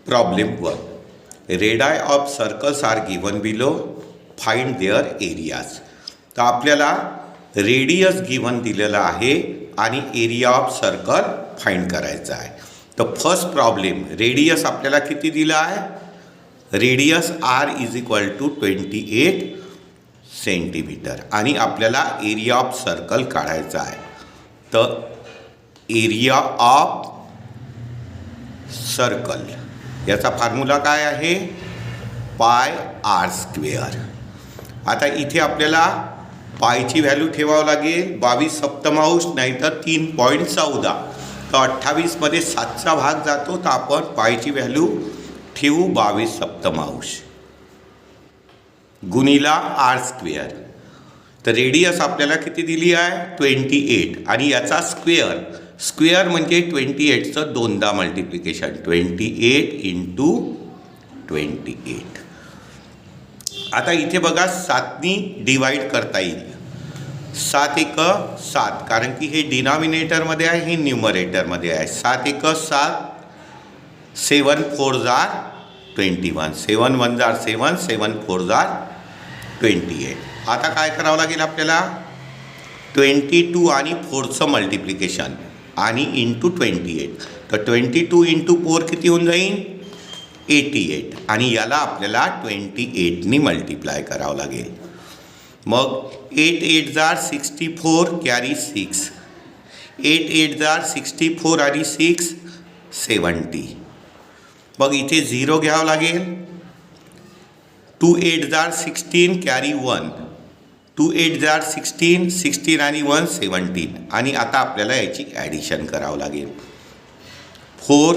Problem 1. Radii of circles are given below, find their areas. तर आपल्याला radius given दिलेला आहे आणि एरिया ऑफ सर्कल फाइंड करायचा आहे. तर फर्स्ट प्रॉब्लेम, रेडियस आपल्याला किती दिला आहे? Radius r is equal to 28 centimetre आणि आपल्याला एरिया ऑफ सर्कल काढायचा आहे. तर एरिया ऑफ सर्कल याचा फॉर्म्युला काय आहे? पाय आर स्क्वेअर. आता इथे आपल्याला पायची व्हॅल्यू ठेवावं लागेल 22 सप्तमांश नाहीतर 3.14. तर 28मध्ये 7चा भाग जातो, तर आपण पायची व्हॅल्यू ठेवू 22 सप्तमांश गुणिला आर स्क्वेअर. तर रेडियस आपल्याला किती दिली आहे? 28 आणि याचा स्क्वेअर. स्क्वेअर म्हणजे 28चं दोनदा मल्टिप्लिकेशन, 28 इंटू 28. आता इथे बघा 7नी डिवाईड करता येईल. 7 एक 7, कारण की हे डिनॉमिनेटरमध्ये आहे, हे न्यूमरेटरमध्ये आहे. 7 एक 7, 7 4 जार 21, 7 1 जार 7, 7 4 जार 28. आता काय करावं लागेल आपल्याला? 22 आणि 4चं मल्टिप्लिकेशन आणि इंटू 28. तर 22 इंटू 4 किती होऊन जाईल? 88. आणि याला आपल्याला 28नी मल्टिप्लाय करावं लागेल. मग 8 8 जार 64 कॅरी 6, 8 8 जार 64 आणि 6 70. मग इथे 0 घ्यावं लागेल. 2 8 जार 16 कॅरी 1, 2 8 जार 16, 16 आणि 1 17. आणि आता आपल्याला याची ॲडिशन करावं लागेल. 4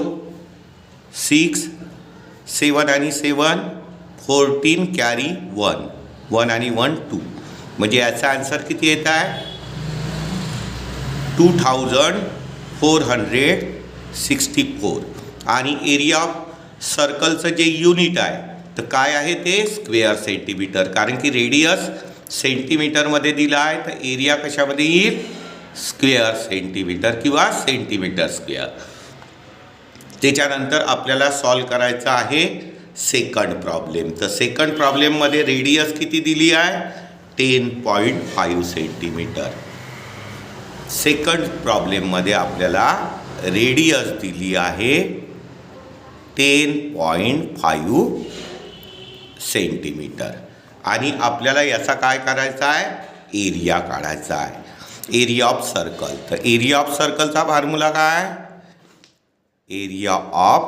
6 7 आणि 7 14 कॅरी 1, 1 आणि 1 2. म्हणजे याचा आन्सर किती येत आहे? 2464. आणि एरिया ऑफ सर्कलचं जे युनिट आहे तर काय आहे ते? Square centimetre. कारण की रेडियस सेंटीमीटरमध्ये दिला आहे, तर एरिया कशामध्ये येईल? स्क्वेअर सेंटीमीटर किंवा सेंटीमीटर स्क्वेअर. त्याच्यानंतर आपल्याला सॉल्व करायचं आहे सेकंड प्रॉब्लेम. तर सेकंड प्रॉब्लेममध्ये रेडियस किती दिली आहे? 10.5 सेंटीमीटर. सेकंड प्रॉब्लेममध्ये आपल्याला रेडियस दिली आहे 10.5 सेंटीमीटर आणि आपल्याला याचा काय करायचा आहे? एरिया काढायचा आहे, एरिया ऑफ सर्कल. तर एरिया ऑफ सर्कलचा फॉर्म्युला काय? एरिया ऑफ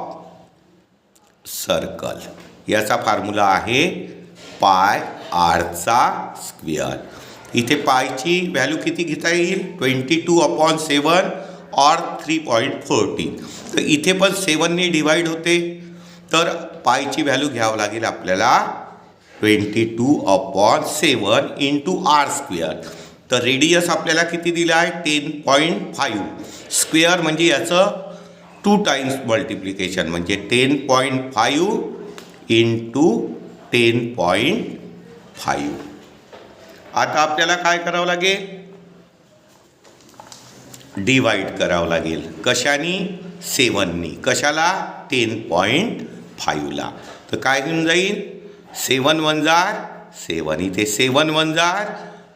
सर्कल याचा फॉर्म्युला आहे पाय आरचा स्क्वेअर. इथे पायची व्हॅल्यू किती घेता येईल? 22/7 और 3.14. तर इथे पण 7ने डिवाईड होते, तर पायची व्हॅल्यू घ्यावं लागेल आपल्याला 22/7 इंटू आर स्क्वेअर. तर रेडियस आपल्याला किती दिला आहे? 10.5. स्क्वेअर म्हणजे याचं 2 टाइम्स मल्टिप्लिकेशन, म्हणजे 10.5 इंटू 10.5. आता आपल्याला काय करावं लागेल? डिवाईड करावं लागेल. कशानी? 7नी. कशाला? 10.5ला. तर काय होऊन जाईल? 7 1 जार 7, इथे 7 1 जार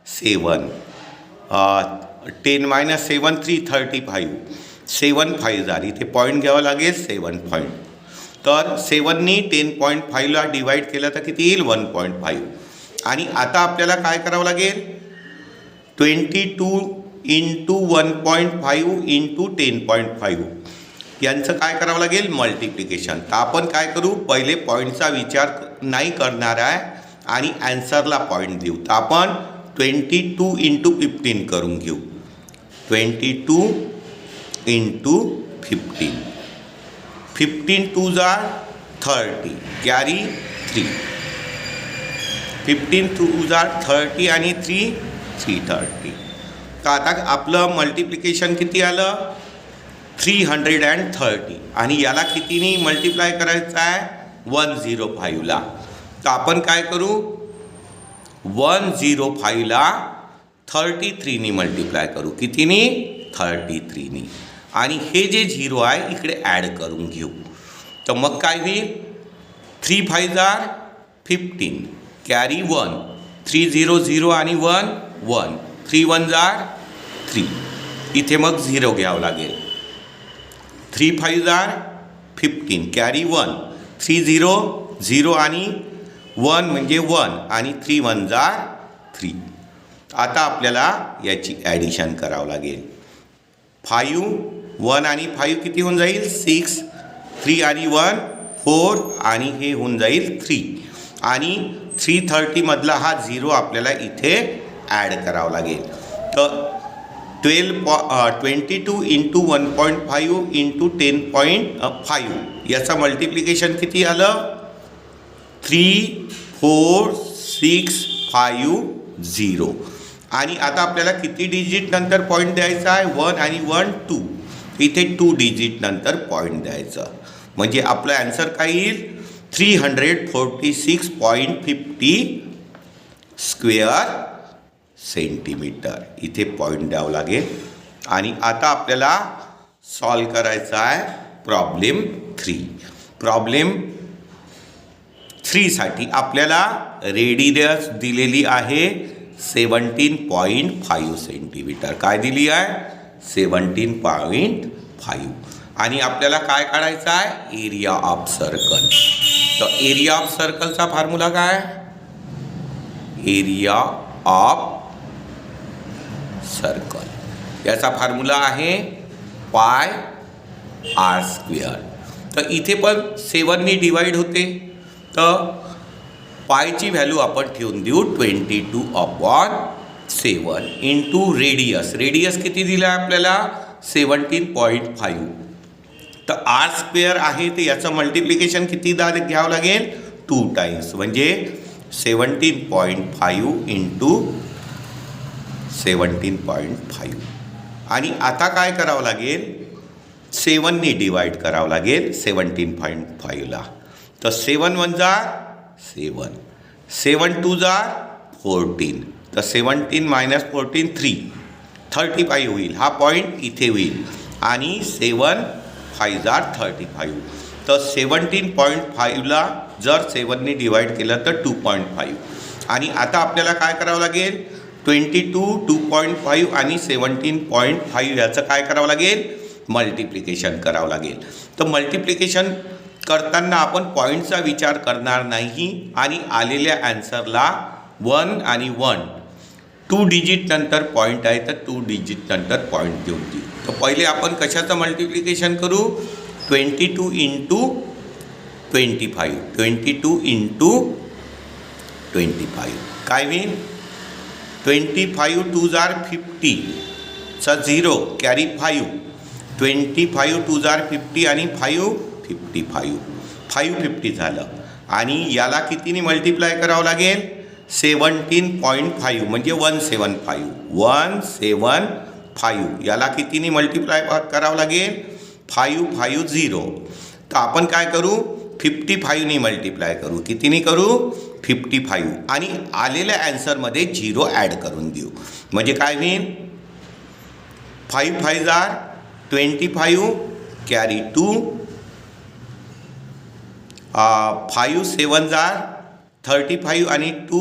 7, 10 - 7 3 35, 7 5 जार, इथे पॉईंट घ्यावं लागेल 7 पॉईंट. तर 7नी 10.5ला डिवाईड केलं तर किती येईल? 1.5. आणि आता आपल्याला काय करावं लागेल? 22 इंटू 1.5 इंटू 10.5 यांचं काय करावं लागेल? मल्टिप्लिकेशन. तर आपण काय करू? पहिले पॉईंटचा विचार नाही करणार आहे आणि ॲन्सरला पॉईंट देऊ. तर आपण 22 इंटू 15 करून घेऊ. 22 इंटू 15, 15 2 जार 30 कॅरी 3, 15 2 जार 30 आणि 3 330. तर आता आपलं मल्टिप्लिकेशन किती आलं? 330. आणि याला कितीनी मल्टिप्लाय करायचं आहे? 105ला. तर आपण काय करू? 105ला 33नी मल्टिप्लाय करू. कितीनी? 33नी. आणि हे जे 0 आहे इकडे ॲड करून घेऊ. तर मग काय होईल 3 5 जार 15 कॅरी 1 3 0 0 आणि 1 1 3 1 जार 3 इथे मग 0 घ्यावं लागेल 3 5 जार 15 कॅरी 1 3 0 0 आणि 1 म्हणजे 1 आणि 3 1 जार 3. आता आपल्याला याची ॲडिशन करावं लागेल 5 1 आणि 5 किती होऊन जाईल 6 3 आणि 1 4 आणि हे होऊन जाईल 3 आणि 330 मधला हा 0 आपल्याला इथे ॲड करावा लागेल. तर 22 इंटू 1.5 इंटू 10.5 याचं मल्टिप्लिकेशन किती आलं 3 4 6 5 0. आणि आता आपल्याला किती डिजिट नंतर पॉईंट द्यायचा आहे 1 आणि 1 2 इथे 2 डिजिट नंतर पॉईंट द्यायचं म्हणजे आपलं ॲन्सर काय येईल 346.50 स्क्वेअर सेंटीमीटर इथे पॉईंट द्यावं लागेल. आणि आता आपल्याला सॉल्व करायचा आहे प्रॉब्लेम 3. प्रॉब्लेम 3 साठी आपल्याला रेडियस दिलेली आहे 17.5 सेंटीमीटर काय दिली आहे 17.5 आणि आपल्याला काय काढायचं आहे एरिया ऑफ सर्कल. तर एरिया ऑफ सर्कलचा फॉर्म्युला काय एरिया ऑफ सर्कल याचा फॉर्म्युला आहे पाय आर स्क्वेअर. तर इथे पण 7ने डिवाइड होते तर पायची व्हॅल्यू आपण ठेवून देऊ 22/7 इंटू रेडियस. रेडियस किती दिला आहे आपल्याला 17.5. तर आर स्क्वेअर आहे तर याचं मल्टिप्लिकेशन किती घ्यावं लागेल 2 टाइम्स म्हणजे 17.5 इंटू 17.5. आणि आता काय करावं लागेल 7ने डिवाइड करावं लागेल 17.5ला. तर 7 1 जार 7 7 2 जार 14 तर 17 मायनस 14 35 होईल हा पॉईंट इथे होईल आणि 7 5 जार 35. तर 17.5ला जर 7ने डिवाइड केलं तर 2.5. आणि आता आपल्याला काय करावं लागेल 22 2.5 आणि 17.5 याचं काय करावं लागेल मल्टिप्लिकेशन करावं लागेल. तर मल्टिप्लिकेशन करताना आपण पॉईंटचा विचार करणार नाही आणि आलेल्या ॲन्सरला 1 आणि 1 2 डिजिट नंतर पॉईंट आहे तर 2 डिजिट नंतर पॉईंट देऊन देऊ. तर पहिले आपण कशाचं मल्टिप्लिकेशन करू 22 इंटू 25 22 इंटू 25 काय होईल 25 2 जार 50 चा 0 कॅरी 5 25 2 जार 50 आणि 5 550 झालं. आणि याला कितीने मल्टिप्लाय करावं लागेल 17.5 म्हणजे 175 याला कितीने मल्टिप्लाय करावं लागेल 550. तर आपण काय करू 55ने मल्टिप्लाय करू कितीने करू 55 आणि आलेल्या ॲन्सरमध्ये 0 ॲड करून देऊ म्हणजे काय होईल 5 5 जार 25 कॅरी 2 5 7 जार 35 आणि 2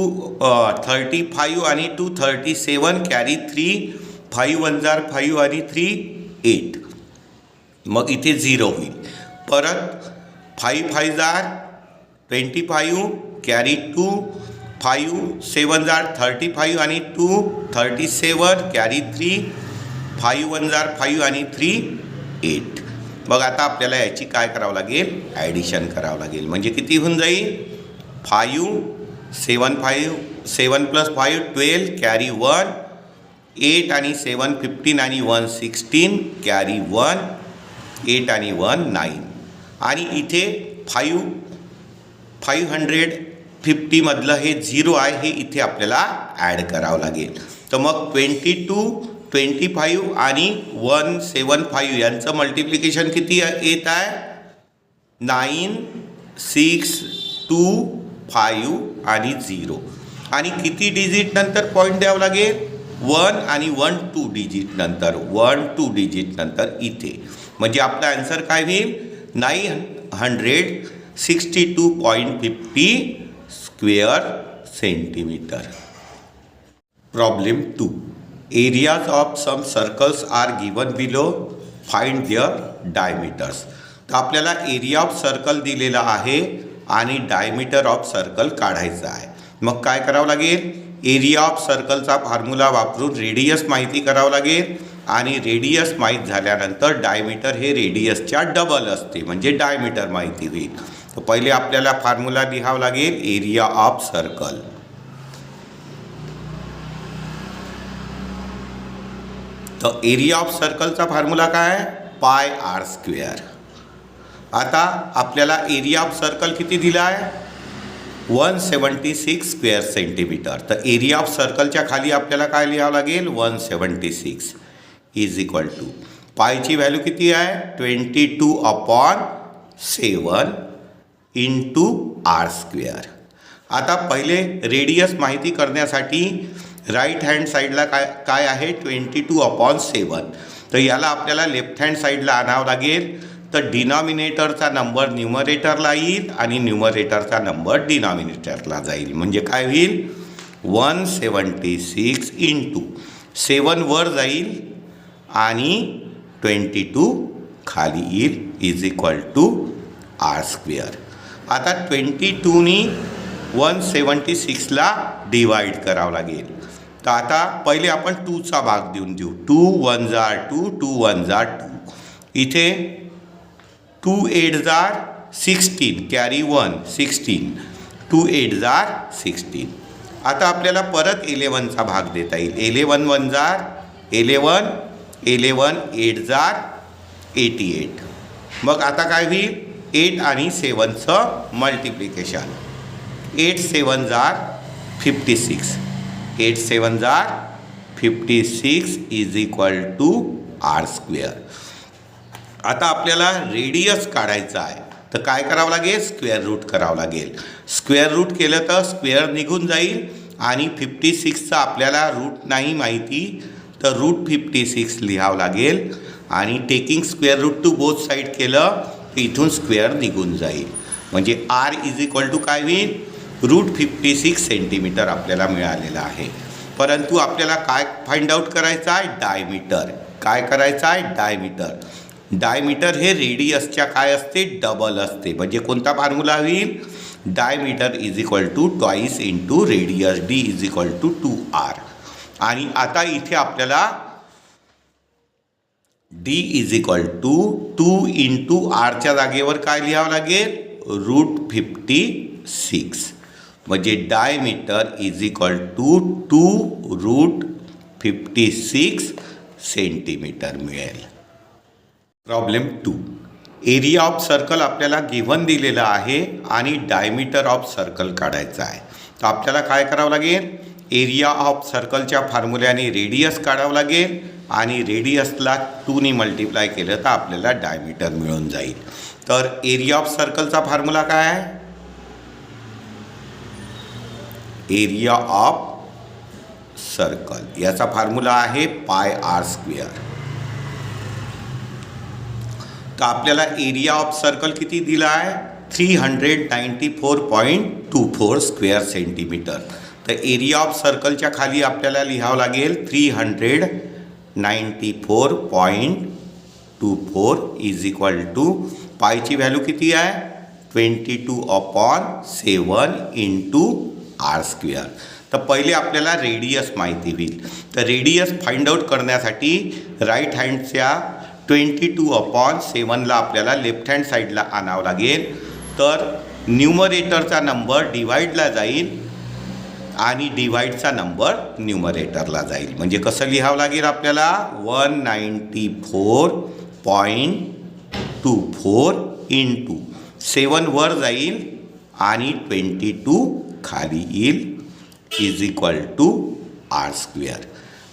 35 आणि 2 37 कॅरी 3 5 1 जार 5 आणि 3 8 मग इथे 0 होईल. परत 5 5 जार 25 कॅरी 2 5 7 जार 35 आणि 2 37 कॅरी 3 5 1 जार 5 आणि 3 8. मग आता आपल्याला याची काय करावं लागेल ॲडिशन करावं लागेल म्हणजे किती होऊन जाईल 5 7 + 5 12 कॅरी 1 8 आणि 7 15 आणि 1 16 कॅरी 1 8 आणि 1 9. आणि इथे 550 मधलं हे 0 आहे हे इथे आपल्याला ॲड करावं लागेल. तर मग 22 25 आणि 175 यांचं मल्टिप्लिकेशन किती येत आहे 9 6 2 5 आणि 0. आणि किती डिजिट नंतर पॉईंट द्यावं लागेल 1 आणि 1 2 डिजिट नंतर 1 2 डिजिट नंतर इथे म्हणजे आपला ॲन्सर काय होईल 362.50 square centimetre. Problem 2. Areas of some circles are given below. Find their diameters. तर आपल्याला एरिया ऑफ सर्कल दिलेला आहे आणि डायमीटर ऑफ सर्कल काढायचा आहे. मग काय करावं लागेल? एरिया ऑफ सर्कलचा फॉर्म्युला वापरून रेडियस माहिती करावं लागेल आणि रेडियस माहीत झाल्यानंतर डायमीटर हे रेडियसच्या डबल असते म्हणजे डायमीटर माहिती होईल. तर पहिले आपल्याला फॉर्म्युला लिहावं लागेल एरिया ऑफ सर्कल. तर एरिया ऑफ सर्कलचा फॉर्म्युला काय आहे? पाय आर स्क्वेअर. आता आपल्याला एरिया ऑफ सर्कल किती दिला आहे? 176 स्क्वेअर सेंटीमीटर. तर एरिया ऑफ सर्कलच्या खाली आपल्याला काय लिहावं लागेल? 176 इज इक्वल टू पायची व्हॅल्यू किती आहे? 22/7 इंटू आर स्क्वेअर. आता पहिले रेडियस माहिती करण्यासाठी राईट हँड साईडला काय आहे? 22/7. तर याला आपल्याला लेफ्ट हँड साईडला आणावं लागेल. तर डिनॉमिनेटरचा नंबर न्यूमरेटरला येईल आणि न्यूमरेटरचा नंबर डिनॉमिनेटरला जाईल. म्हणजे काय होईल? 176 इंटू 7 वर जाईल आणि 22 खाली येईल is equal to r square. आता 22नी 176ला डिवाईड करावं लागेल. तर आता पहिले आपण 2चा भाग देऊन देऊ. 2 1 जार 2, 2 1 जार 2. इथे 2 8 जार 16 कॅरी 1 16, 2 8 जार 16. आता आपल्याला परत 11चा भाग देता येईल. 11 1 जार 11, 11 8 जार 88. मग आता काय होईल? 8 आणि 7चं मल्टिप्लिकेशन. 8 7 जार 56, 8 7 जार 56 is equal to r square. आता आपल्याला रेडियस काढायचा आहे. तर काय करावं लागेल? स्क्वेअर रूट करावं लागेल. स्क्वेअर रूट केलं तर स्क्वेअर निघून जाईल आणि 56चा आपल्याला रूट नाही माहिती, तर √56 लिहावं लागेल आणि taking square root two both side केलं तर इथून स्क्वेअर निघून जाईल. म्हणजे आर इज इक्वल टू काय होईल? √56 सेंटीमीटर आपल्याला मिळालेलं आहे. परंतु आपल्याला काय फाइंड आउट करायचं आहे? डायमीटर. काय करायचं आहे? डायमीटर. डायमीटर हे रेडियसच्या काय असते? डबल असते. म्हणजे कोणता फॉर्म्युला होईल? Diameter is equal to twice into radius d is equal to 2r. आणि आता इथे आपल्याला d is equal to 2 into आरच्या जागेवर काय लिहावं लागेल? √56. म्हणजे diameter is equal to 2√56 centimetre मिळेल. प्रॉब्लेम 2. एरिया ऑफ सर्कल आपल्याला गिव्हन दिलेला आहे आणि डायमीटर ऑफ सर्कल काढायचा आहे. तर आपल्याला काय करावं लागेल? एरिया ऑफ सर्कलच्या फॉर्म्युल्याने रेडियस काढावं लागेल आणि रेडियसला 2नी मल्टिप्लाय केलं तर आपल्याला डायमीटर मिळून जाईल. तर एरिया ऑफ सर्कलचा फॉर्म्युला काय आहे? एरिया ऑफ सर्कल याचा फॉर्म्युला आहे पाय आर स्क्वेअर. तर आपल्याला एरिया ऑफ सर्कल किती दिला आहे? 394.24 स्क्वेअर सेंटीमीटर. तर एरिया ऑफ सर्कलच्या खाली आपल्याला लिहावं लागेल 394.24 इज इक्वल टू पायची व्हॅल्यू किती आहे? 22/7 इंटू आर स्क्वेअर. तर पहिले आपल्याला रेडियस माहिती होईल. तर रेडियस फाइंड आउट करण्यासाठी राईट हँडच्या 22/7ला आपल्याला लेफ्ट हँड साईडला आणावं लागेल. तर न्यूमरेटरचा नंबर डिवाईडला जाईल आणि डिवाईडचा नंबर न्यूमरेटरला जाईल. म्हणजे कसं लिहावं लागेल आपल्याला? 194.24 इंटू 7 वर जाईल आणि 22 खाली येईल is equal to r square.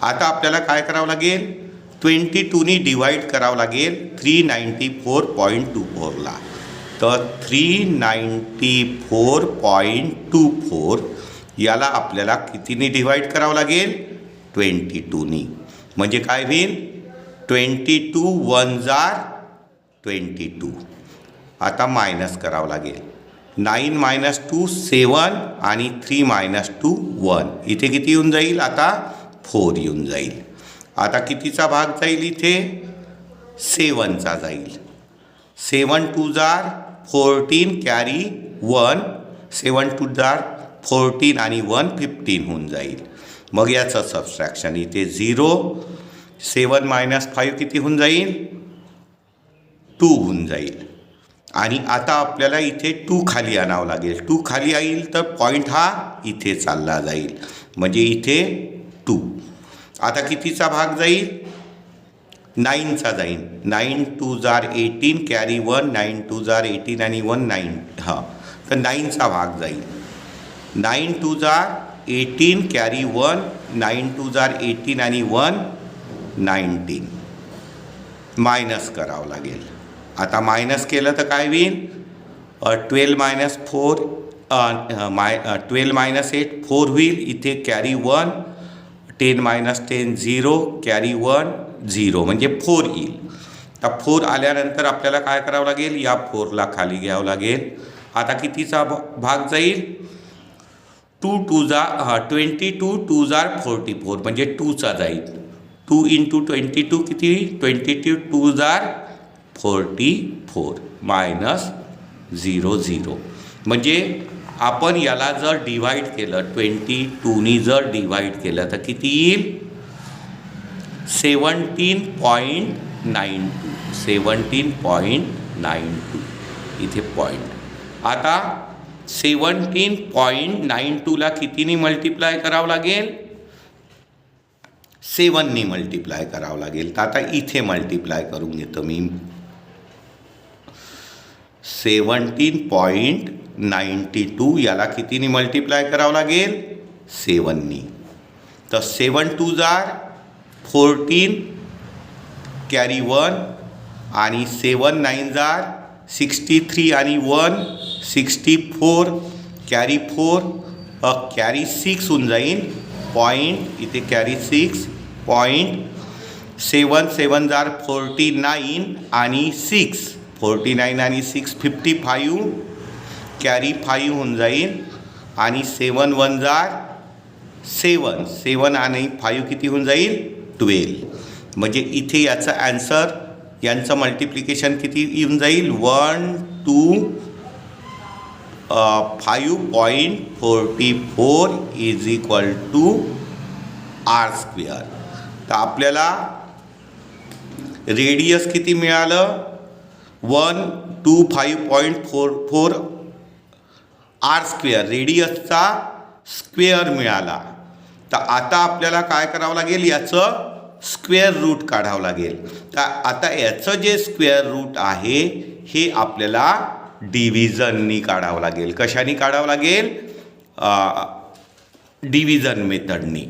आता आपल्याला काय करावं लागेल? 22नी डिवाईड करावं लागेल 394.24ला. तर 394.24 याला आपल्याला कितीने डिवाईड करावं लागेल? 22नी. म्हणजे काय होईल? 22 1 जार 22 आता मायनस करावं लागेल. 9 मायनस 2 7 आणि 3 मायनस 2 1. इथे किती येऊन जाईल? आता 4 येऊन जाईल. आता कितीचा भाग जाईल इथे? 7चा जाईल. 7 2 जार 14 कॅरी 1. 7 2 जार 14 आणि 1 15 होऊन जाईल. मग याचं सबस्ट्रॅक्शन इथे 0. 7 मायनस 5 किती होऊन जाईल? 2 होऊन जाईल. आणि आता आपल्याला इथे 2 खाली आणावं लागेल. 2 खाली येईल तर पॉईंट हा इथे चालला जाईल, म्हणजे इथे 2. आता कितीचा भाग जाईल? 9चा जाईल. 9 2 जार 18 कॅरी 1. 9 2 जार 18 आणि 1 9. हां, तर 9चा भाग जाईल. 9 2 जार 18 कॅरी 1. 9 2 जार 18 आणि 1 19. मायनस करावं लागेल. आता मायनस केलं तर काय होईल? 12 मायनस 4 12 मायनस 8 4 होईल. इथे कॅरी 1. 10 मायनस 10 0. कॅरी 1 0, म्हणजे 4 येईल. तर 4 आल्यानंतर आपल्याला काय करावं लागेल? या 4ला खाली घ्यावं लागेल. आता कितीचा भाग जाईल? 2 2 जार 22 2 जार 44, म्हणजे 2चा जाईल. 2 इंटू 22 किती? 22 2 जार 44 मायनस 0 0. म्हणजे आपण याला जर डिवाईड केलं 22नी जर डिवाईड केलं तर किती येईल? 17.92. 17.92 इथे पॉईंट. आता 17.92ला कितीनी मल्टिप्लाय करावं लागेल? 7नी मल्टिप्लाय करावं लागेल. तर आता इथे मल्टिप्लाय करून घेतो मी. 17.92 याला कितीनी मल्टिप्लाय करावं लागेल? 7नी. तर 7 2 जार 14 कॅरी 1 आणि 7 9 जार 63 आणि 1 64 कॅरी 4 कॅरी 6 होऊन जाईल. पॉईंट इथे कॅरी 6 पॉईंट. 7 7 जार 49 आणि 6 49 आणि 6 55 कॅरी 5 होऊन जाईल. आणि 7 1 जार 7 7 आणि 5 किती होऊन जाईल? 12. म्हणजे इथे याचा ॲन्सर, यांचं मल्टिप्लिकेशन किती येऊन जाईल? 1 2 5.44 इज इक्वल टू r². तर आपल्याला रेडियस किती मिळालं? 125.44 r². रेडियसचा स्क्वेअर मिळाला. तर आता आपल्याला काय करावं लागेल? याचं स्क्वेअर रूट काढावं लागेल. तर आता याचं जे स्क्वेअर रूट आहे हे आपल्याला डिव्हिजननी काढावं लागेल. कशाने काढावं लागेल? डिव्हिजन मेथडनी.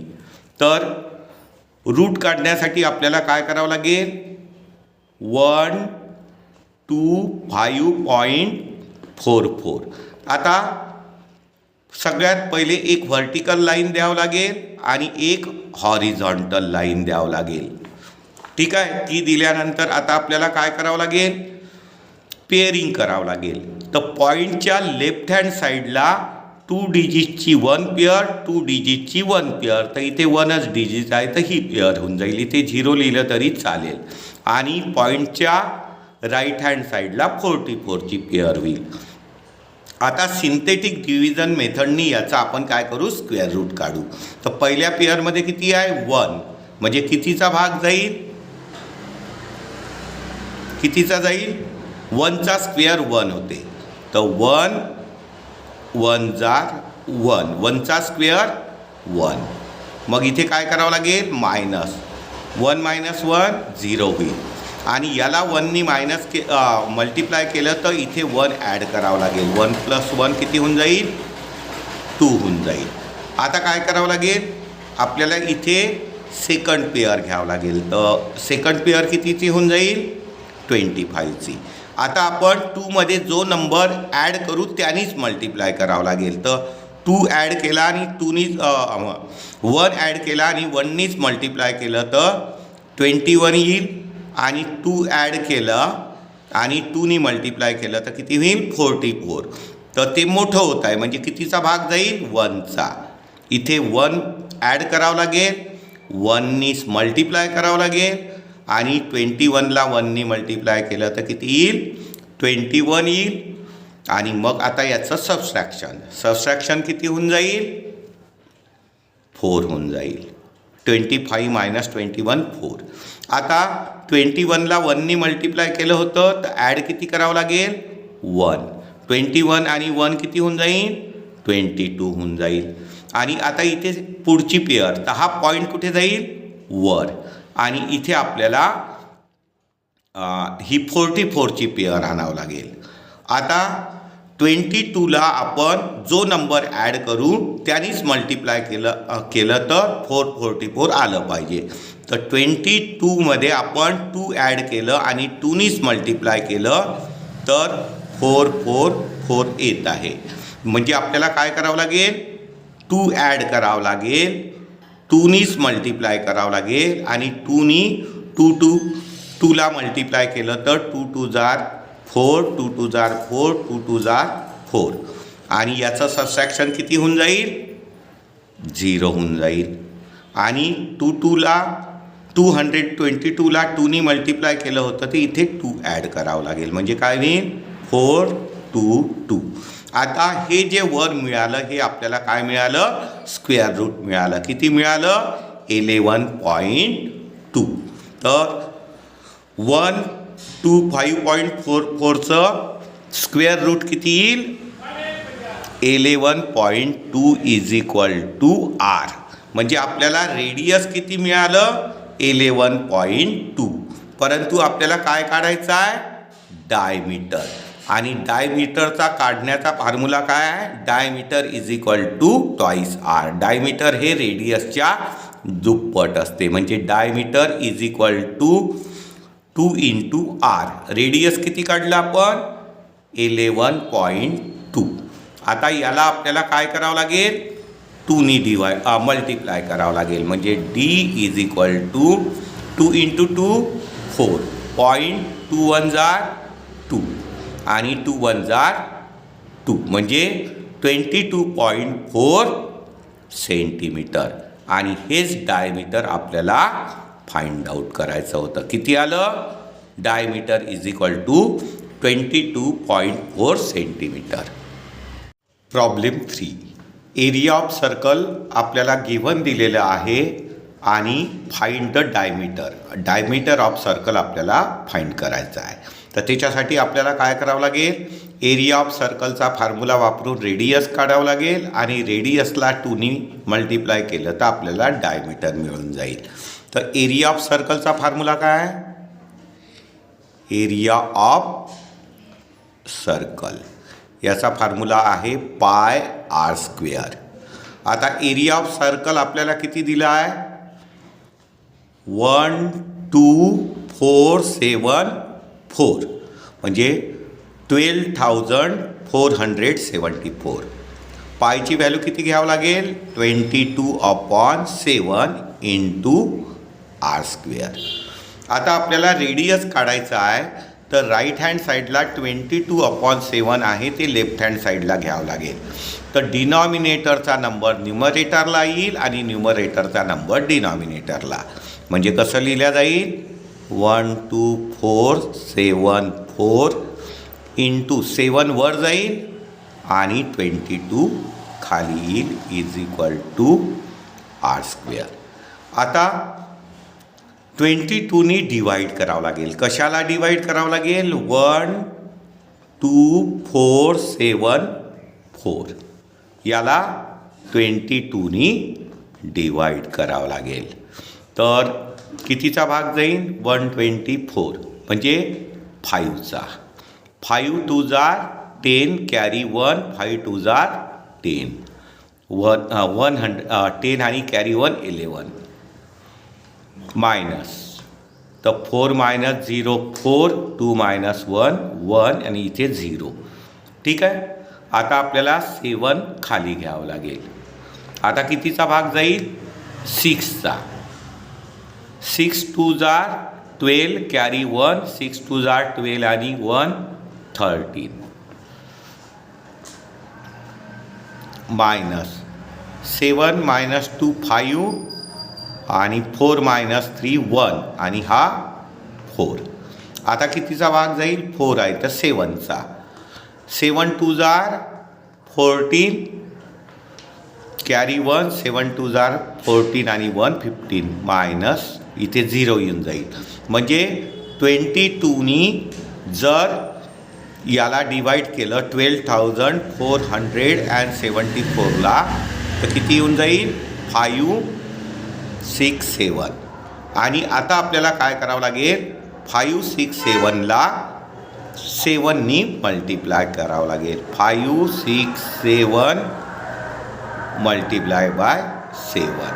तर रूट काढण्यासाठी आपल्याला काय करावं लागेल? 125.44. आता सगळ्यात पहिले एक व्हर्टिकल लाईन द्यावं लागेल आणि एक हॉरिझॉन्टल लाईन द्यावं लागेल. ठीक आहे. ती दिल्यानंतर आता आपल्याला काय करावं लागेल? पेअरिंग करावं लागेल. तर पॉईंटच्या लेफ्ट हँड साईडला 2 डिजिटची 1 पेअर, 2 डिजिटची 1 पेअर. तर इथे 1च डिजिट आहे तर ही पेअर होऊन जाईल. इथे 0 लिहिलं तरी चालेल. आणि पॉईंटच्या राईट हँड साईडला 44ची पेअर होईल. आता सिंथेटिक डिव्हिजन मेथडनी याचा आपण काय करू? स्क्वेअर रूट काढू. तर पहिल्या पेअरमध्ये किती आहे? 1. म्हणजे कितीचा भाग जाईल? कितीचा जाईल? 1चा स्क्वेअर 1 होते. तर 1 1 जार 1. 1चा स्क्वेअर 1. मग इथे काय करावं लागेल? मायनस 1 मायनस 1 0 होईल. आणि याला 1नी मल्टिप्लाय केलं तर इथे 1 ॲड करावं लागेल. 1 + 1 किती होऊन जाईल? 2 होऊन जाईल. आता काय करावं लागेल? आपल्याला इथे सेकंड पेअर घ्यावं लागेल. तर सेकंड पेअर कितीची होऊन जाईल? 25ची. आता आपण 2मध्ये जो नंबर ॲड करू त्यानीच मल्टिप्लाय करावं लागेल. तर 2 ॲड केला आणि 2नीच 1 ॲड केला आणि 1नीच मल्टिप्लाय केलं तर 21 येईल. आणि 2 ॲड केलं आणि 2नी मल्टिप्लाय केलं तर किती होईल 44. तर ते मोठं होत आहे म्हणजे कितीचा भाग जाईल 1चा. इथे 1 ॲड करावं लागेल, 1नी मल्टिप्लाय करावं लागेल आणि 21ला 1नी मल्टिप्लाय केलं तर किती येईल 21 येईल. आणि मग आता याचं सबस्ट्रॅक्शन किती होऊन जाईल 4 होऊन जाईल. 25 मायनस 21 4. आता 21ला 1नी मल्टिप्लाय केलं होतं तर ॲड किती करावं लागेल 1. 21 आणि 1 किती होऊन जाईल 22 होऊन जाईल. आणि आता इथे पुढची पेअर तर हा पॉईंट कुठे जाईल वर आणि इथे आपल्याला ही 44ची पेअर आणावं लागेल. आता 22ला आपण जो नंबर ॲड करू त्यानेच मल्टिप्लाय केलं तर 444 आलं पाहिजे. तर 22मध्ये आपण 2 ॲड केलं आणि 2नीच मल्टिप्लाय केलं तर 444 येत आहे. म्हणजे आपल्याला काय करावं लागेल 2 ॲड करावं लागेल, 2नीच मल्टिप्लाय करावं लागेल आणि 2नी 2ला मल्टिप्लाय केलं तर 2 2 जार 4, 2 2 जार 4, 2 2 जार 4 आणि याचं सबस्ट्रॅक्शन किती होऊन जाईल 0 होऊन जाईल. आणि 222ला 2नी मल्टिप्लाय केलं होतं तर इथे 2 ॲड करावं लागेल म्हणजे काय होईल 4 2 2. आता हे जे वर मिळालं हे आपल्याला काय मिळालं स्क्वेअर रूट मिळालं. किती मिळालं 11.2. तर 125.44चं स्क्वेअर रूट किती येईल 11.2 = R. म्हणजे आपल्याला रेडियस किती मिळालं 11.2. परंतु आपल्याला काय काढायचं आहे डायमीटर. आणि डायमीटरचा काढण्याचा फॉर्म्युला काय आहे डायमीटर = ट्वाईस R. डायमीटर हे रेडियसच्या दुप्पट असते म्हणजे डायमीटर = 2 × R. रेडियस किती काढलं आपण 11.2. आता याला आपल्याला काय करावं लागेल 2नी मल्टिप्लाय करावं लागेल म्हणजे D = 2 × 2 4. 0.21 जार 2 आणि 2 जार 2 म्हणजे 22.4 सेंटीमीटर. आणि हेच डायमीटर आपल्याला फाइंड आउट करायचं होतं. किती आलं diameter = 22.4 centimetre. Problem 3. Area of circle आपल्याला गिव्हन दिलेलं आहे आणि find the diameter of circle आपल्याला फाइंड करायचा आहे. तर त्याच्यासाठी आपल्याला काय करावं लागेल एरिया ऑफ सर्कलचा फॉर्म्युला वापरून रेडियस काढावं लागेल आणि रेडियसला 2नी मल्टिप्लाय केलं तर आपल्याला डायमीटर मिळून जाईल. तर एरिया ऑफ सर्कलचा फॉर्म्युला काय आहे एरिया ऑफ सर्कल याचा फॉर्म्युला आहे πr². आता एरिया ऑफ सर्कल आपल्याला किती दिला आहे 12474 म्हणजे 12,474. पायची व्हॅल्यू किती घ्यावं लागेल 22/7 × R². आता आपल्याला रेडियस काढायचं आहे तर राईट हँड साईडला 22/7 आहे ते लेफ्ट हँड साईडला घ्यावं लागेल. तर डिनॉमिनेटरचा नंबर न्यूमरेटरला येईल आणि न्यूमरेटरचा नंबर डिनॉमिनेटरला. म्हणजे कसं लिहिलं जाईल 12474 × 7 वर जाईल आणि 22 खाली येईल = R². आता 22नी डिवाईड करावं लागेल. कशाला डिवाईड करावं लागेल 12474 याला 22नी डिवाईड करावं लागेल. तर कितीचा भाग जाईल 124 म्हणजे 5चा. 5 2 जार 10 कॅरी 1 5 2 जार 10 10 आणि कॅरी 1 11 मायनस. तर 4 - 0 4 2 - 1 1 आणि इथे 0. ठीक आहे. आता आपल्याला 7 खाली घ्यावं लागेल. आता कितीचा भाग जाईल 6चा. 6 2 जार 12 कॅरी 1 6 2 जार 12 आणि 1 13 मायनस 7 मायनस 2 5 आणि 4 मायनस 3 1 आणि हा 4. आता कितीचा भाग जाईल 4 आहे तर 7चा 7 2 जार 14 कॅरी 1 7 2 जार 14 आणि 1 15 मायनस इथे 0 येऊन जाईल. म्हणजे 22नी जर याला डिवाईड केलं 12,474ला तर किती येऊन जाईल 5 6 7. आणि आता आपल्याला काय करावं लागेल 5 6 7ला 7नी मल्टिप्लाय करावं लागेल. 5 6 7 मल्टिप्लाय बाय 7.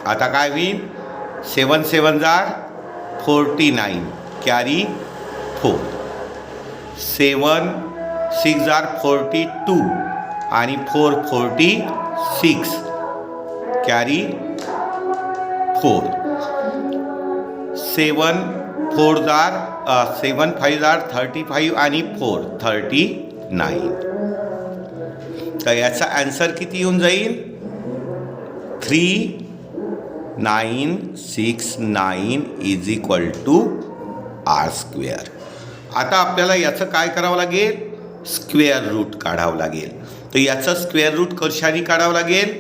आता काय होईल 7 7 जार 49 कॅरी 4 7 6 जार 42 आणि 4 46 कॅरी 4 7 4 जार 7 5 जार 35 आणि 4 39. तर याचा आन्सर किती येऊन जाईल 3969 is equal to r square. आता आपल्याला याचं काय करावं लागेल स्क्वेअर रूट काढावं लागेल. तर याचं स्क्वेअर रूट कशाने काढावं लागेल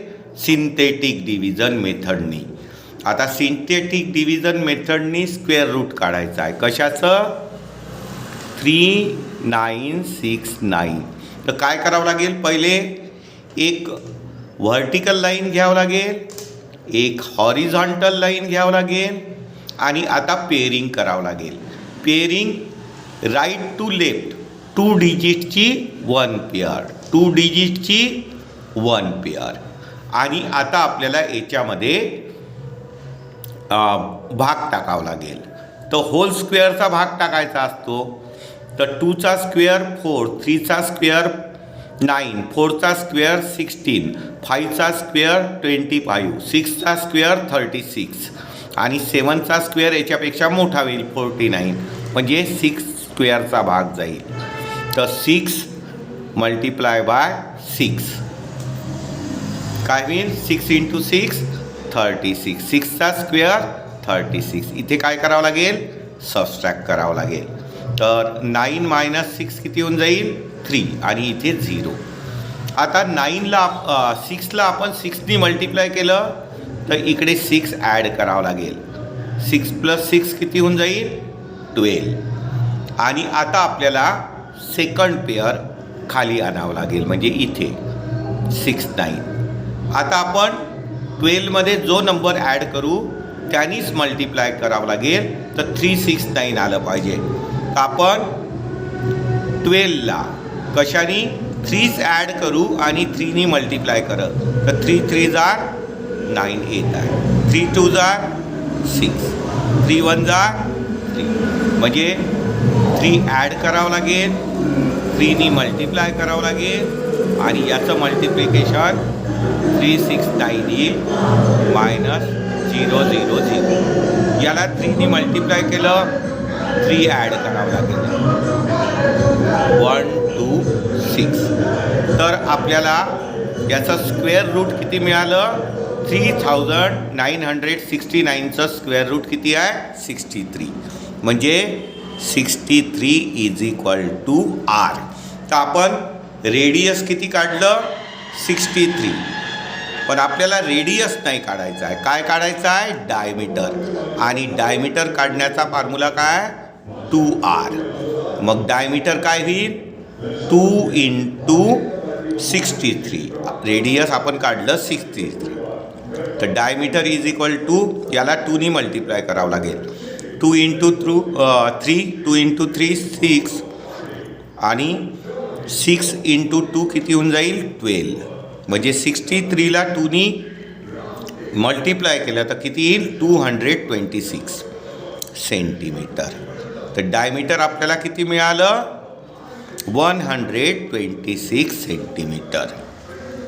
सिंथेटिक डिव्हिजन मेथडनी. आता सिंथेटिक डिव्हिजन मेथडनी स्क्वेअर रूट काढायचं आहे कशाचं 3969. तर काय करावं लागेल पहिले एक व्हर्टिकल लाईन घ्यावं लागेल एक हॉरिझॉन्टल लाईन घ्यावं लागेल आणि आता पेअरिंग करावं लागेल. पेअरिंग राईट टू लेफ्ट 2 डिजिटची 1 पेअर 2 डिजिटची 1 पेअर. आणि आता आपल्याला याच्यामध्ये भाग टाकावा लागेल. तर होल स्क्वेअरचा भाग टाकायचा असतो. तर 2चा स्क्वेअर 4 3चा स्क्वेअर 9 4चा स्क्वेअर 16 5चा स्क्वेअर 25 6चा स्क्वेअर 36 आणि 7चा स्क्वेअर याच्यापेक्षा मोठा होईल 49 म्हणजे 6 स्क्वेअरचा भाग जाईल. तर 6 मल्टिप्लाय बाय 6 काय होईल 6 × 6 36 6चा स्क्वेअर 36. इथे काय करावं लागेल सबस्ट्रॅक्ट करावं लागेल. तर 9 मायनस 6 किती होऊन जाईल 3 आणि इथे 0. आता 6ला आपण 6नी मल्टिप्लाय केलं तर इकडे 6 ॲड करावं लागेल. 6 + 6 किती होऊन जाईल 12. आणि आता आपल्याला सेकंड पेअर खाली आणावं लागेल म्हणजे इथे 6 9. आता आपण 12मध्ये जो नंबर ॲड करू त्यानीच मल्टिप्लाय करावं लागेल. तर 3 6 9 आलं पाहिजे. तर आपण 12ला कशाने 3 ॲड करू आणि 3नी मल्टिप्लाय करत तर 3 3 जार 9 येत आहे. 3 2 जार 6 3 1 जार 3 म्हणजे 3 ॲड करावं लागेल 3नी मल्टिप्लाय करावं लागेल आणि याचं मल्टिप्लिकेशन 3 6 9 येईल मायनस 0 0 0. याला 3नी मल्टिप्लाय केलं 3 ॲड करावं लागेल 1 2 6. तर आपल्याला याचं स्क्वेअर रूट किती मिळालं 3969चं स्क्वेअर रूट किती आहे 63 म्हणजे 63 इज इक्वल टू आर. तर आपण रेडियस किती काढलं 63 पण आपल्याला रेडियस नाही काढायचा आहे. काय काढायचं आहे डायमीटर. आणि डायमीटर काढण्याचा फॉर्म्युला काय 2r. मग डायमीटर काय होईल 2 × 63. रेडियस आपण काढलं 63. तर डायमीटर इज इक्वल टू याला 2नी मल्टिप्लाय करावं लागेल. 2 × 3 2 × 3 6 आणि 6 × 2 किती होऊन जाईल 12. म्हणजे 63ला 2नी मल्टिप्लाय केलं तर किती येईल 226 सेंटीमीटर. तर डायमीटर आपल्याला किती मिळालं 126 सेंटीमीटर.